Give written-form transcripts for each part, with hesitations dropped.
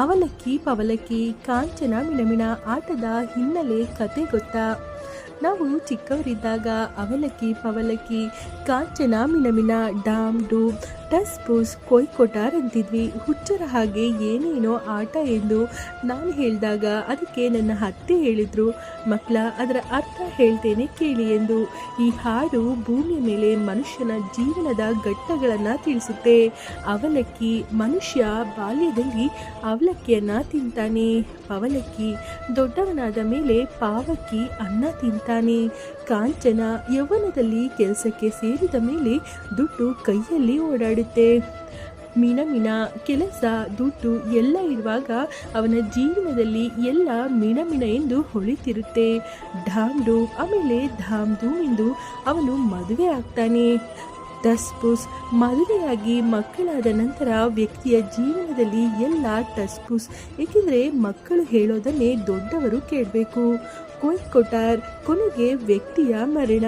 ಅವಲಕ್ಕಿ ಪವಲಕ್ಕಿ ಕಾಂಚನ ಮಿಣಮಿಣ ಆಟದ ಹಿನ್ನೆಲೆ ಕತೆ ಗೊತ್ತಾ? ನಾವು ಚಿಕ್ಕವರಿದ್ದಾಗ ಅವಲಕ್ಕಿ ಪವಲಕ್ಕಿ ಕಾಂಚನ ಮಿಣಮಿಣ ಡಾಮ್ ಡೂಬ್ ಟಸ್ ಪೂಸ್ ಕೊಯ್ಕೊಟಾರ್ ಅಂತಿದ್ವಿ. ಹುಚ್ಚರ ಹಾಗೆ ಏನೇನೋ ಆಟ ಎಂದು ನಾನು ಹೇಳಿದಾಗ ಅದಕ್ಕೆ ನನ್ನ ಅತ್ತೆ ಹೇಳಿದ್ರು, ಮಕ್ಕಳ ಅದರ ಅರ್ಥ ಹೇಳ್ತೇನೆ ಕೇಳಿ ಎಂದು. ಈ ಹಾಡು ಭೂಮಿಯ ಮೇಲೆ ಮನುಷ್ಯನ ಜೀವನದ ಘಟ್ಟಗಳನ್ನು ತಿಳಿಸುತ್ತೆ. ಅವಲಕ್ಕಿ, ಮನುಷ್ಯ ಬಾಲ್ಯದಲ್ಲಿ ಅವಲಕ್ಕಿಯನ್ನು ತಿಂತಾನೆ. ಪವಲಕ್ಕಿ, ದೊಡ್ಡವನಾದ ಮೇಲೆ ಪಾವಕ್ಕಿ ಅನ್ನ ತಿಂತಾನೆ. ಕಾಂಚನ, ಯೌವನದಲ್ಲಿ ಕೆಲಸಕ್ಕೆ ಸೇರಿದ ಮೇಲೆ ದುಡ್ಡು ಕೈಯಲ್ಲಿ ಓಡಾಡುತ್ತೆ. ಮಿಣಮಿಣ, ಕೆಲಸ ದುಡ್ಡು ಎಲ್ಲ ಇರುವಾಗ ಅವನ ಜೀವನದಲ್ಲಿ ಎಲ್ಲ ಮಿಣಮಿಣ ಎಂದು ಹೊಳಿತಿರುತ್ತೆ. ಢಾಮ್ಡು, ಆಮೇಲೆ ಧಾಮ್ದು ಎಂದು ಅವನು ಮದುವೆ ಆಗ್ತಾನೆ. ಟಸ್ಪುಸ್, ಮದುವೆಯಾಗಿ ಮಕ್ಕಳಾದ ನಂತರ ವ್ಯಕ್ತಿಯ ಜೀವನದಲ್ಲಿ ಎಲ್ಲ ಟಸ್ಪುಸ್, ಏಕೆಂದರೆ ಮಕ್ಕಳು ಹೇಳೋದನ್ನೇ ದೊಡ್ಡವರು ಕೇಳಬೇಕು. ಕೊಯ್ಕೊಟಾರ್, ಕೊನೆಗೆ ವ್ಯಕ್ತಿಯ ಮರಣ.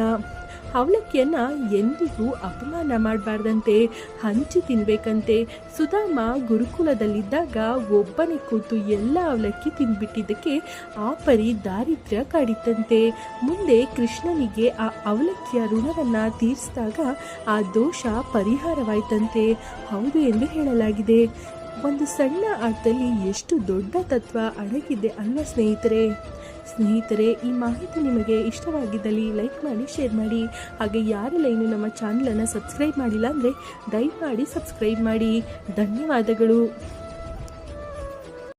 ಅವಲಕ್ಕಿಯನ್ನು ಎಂದಿಗೂ ಅಪಮಾನ ಮಾಡಬಾರ್ದಂತೆ, ಹಂಚಿ ತಿನ್ಬೇಕಂತೆ. ಸುಧಾಮ ಗುರುಕುಲದಲ್ಲಿದ್ದಾಗ ಒಬ್ಬನೇ ಕೂತು ಎಲ್ಲ ಅವಲಕ್ಕಿ ತಿಂದ್ಬಿಟ್ಟಿದ್ದಕ್ಕೆ ಆ ಪರಿ ದಾರಿದ್ರ್ಯ ಕಾಡಿತಂತೆ. ಮುಂದೆ ಕೃಷ್ಣನಿಗೆ ಆ ಅವಲಕ್ಕಿಯ ಋಣವನ್ನು ತೀರಿಸಿದಾಗ ಆ ದೋಷ ಪರಿಹಾರವಾಯ್ತಂತೆ. ಹೌದು ಎಂದು ಹೇಳಲಾಗಿದೆ. ಒಂದು ಸಣ್ಣ ಆಟದಲ್ಲಿ ಎಷ್ಟು ದೊಡ್ಡ ತತ್ವ ಅಡಗಿದೆ ಅಲ್ವಾ ಸ್ನೇಹಿತರೆ, ಈ ಮಾಹಿತಿ ನಿಮಗೆ ಇಷ್ಟವಾಗಿದ್ದಲ್ಲಿ ಲೈಕ್ ಮಾಡಿ, ಶೇರ್ ಮಾಡಿ. ಹಾಗೆ ಯಾರೆಲ್ಲ ಇನ್ನೂ ನಮ್ಮ ಚಾನಲನ್ನು ಸಬ್ಸ್ಕ್ರೈಬ್ ಮಾಡಿಲ್ಲ ಅಂದರೆ ದಯಮಾಡಿ ಸಬ್ಸ್ಕ್ರೈಬ್ ಮಾಡಿ. ಧನ್ಯವಾದಗಳು.